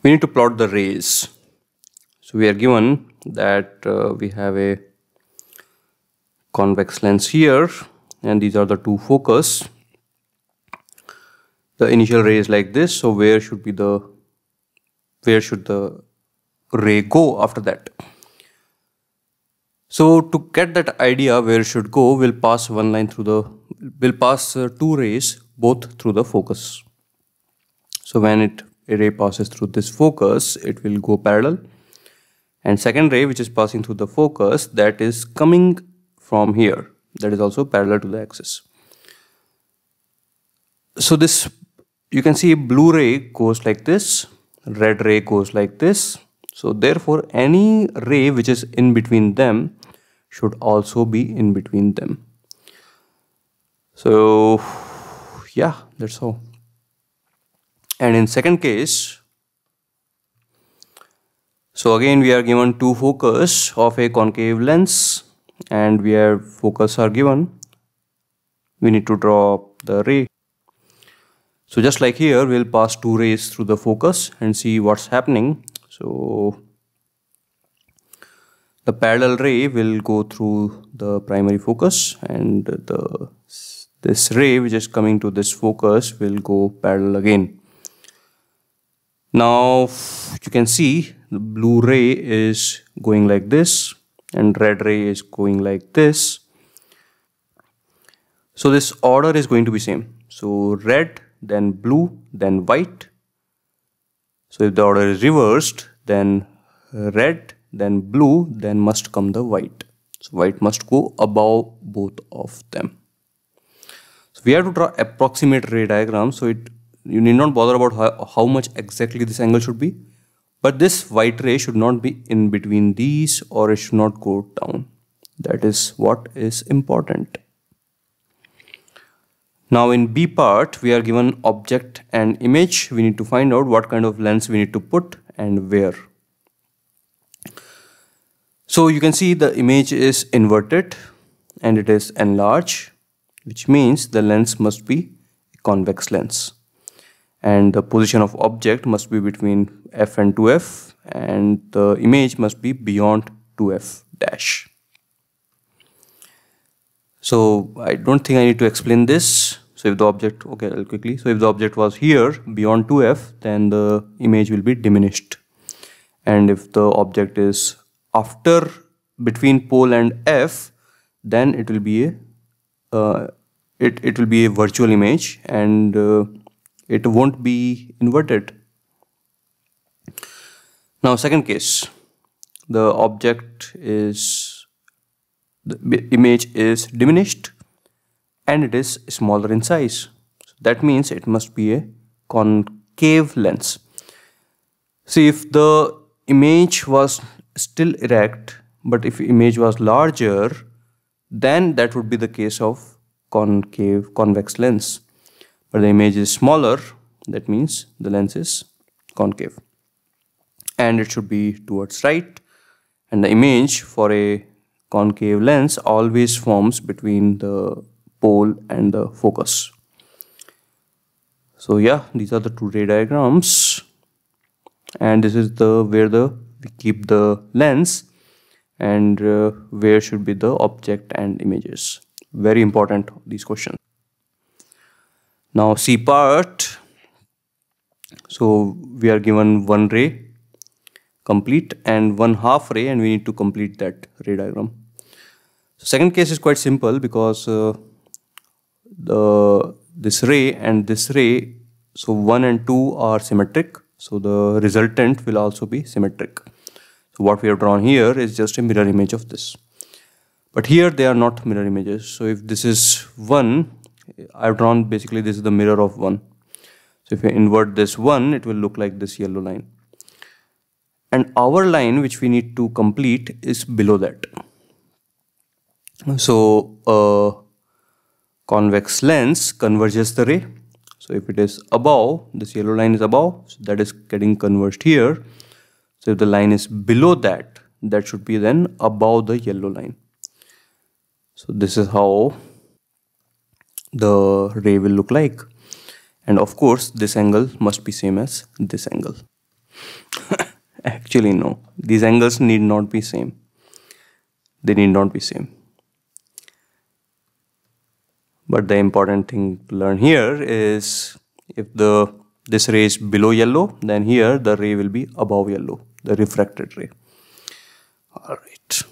We need to plot the rays. So we are given that we have a convex lens here, and these are the two focus. The initial ray is like this, so where should the ray go after that? So to get that idea where it should go, we'll pass two rays both through the focus. So when a ray passes through this focus, it will go parallel, and second ray which is passing through the focus, that is coming from here, that is also parallel to the axis. So this, you can see, blue ray goes like this, red ray goes like this. So therefore any ray which is in between them should also be in between them. So yeah, that's all. And in second case, so again we are given two focus of a concave lens, and where focus are given, we need to draw the ray. So just like here, we'll pass two rays through the focus and see what's happening. So the parallel ray will go through the primary focus, and this ray which is coming to this focus will go parallel again. Now you can see the blue ray is going like this and red ray is going like this. So this order is going to be same. So red, then blue, then white. So if the order is reversed, then red, then blue, then must come the white. So white must go above both of them. So we have to draw approximate ray diagram, so you need not bother about how much exactly this angle should be, but this white ray should not be in between these, or it should not go down. That is what is important. Now in B part, we are given object and image. We need to find out what kind of lens we need to put and where. So you can see the image is inverted and it is enlarged, which means the lens must be a convex lens. And the position of object must be between f and 2f, and the image must be beyond 2f dash. So I don't think I need to explain this. So if the object, okay, I'll quickly. So if the object was here beyond 2f, then the image will be diminished. And if the object is after between pole and f, then it will be a virtual image, and it won't be inverted. Now second case, the image is diminished and it is smaller in size. So that means it must be a concave lens. See, if the image was still erect, but if image was larger, then that would be the case of convex lens. But the image is smaller, that means the lens is concave. And it should be towards right. And the image for a concave lens always forms between the pole and the focus. So yeah, these are the two ray diagrams. And this is where we keep the lens, and where should be the object and images. Very important, these questions. Now C part, so we are given one ray complete and one half ray, and we need to complete that ray diagram. So second case is quite simple, because this ray and this ray, so 1 and 2 are symmetric, so the resultant will also be symmetric. So what we have drawn here is just a mirror image of this, but here they are not mirror images. So if this is 1, I've drawn, basically this is the mirror of 1. So if I invert this 1, it will look like this yellow line, and our line which we need to complete is below that. So convex lens converges the ray. So if it is above, this yellow line is above, so that is getting converged here. So if the line is below that, that should be then above the yellow line. So this is how the ray will look like. And of course, this angle must be same as this angle. Actually, no. These angles need not be same. They need not be same. But the important thing to learn here is if this ray is below yellow, then here the ray will be above yellow, the refracted ray. All right.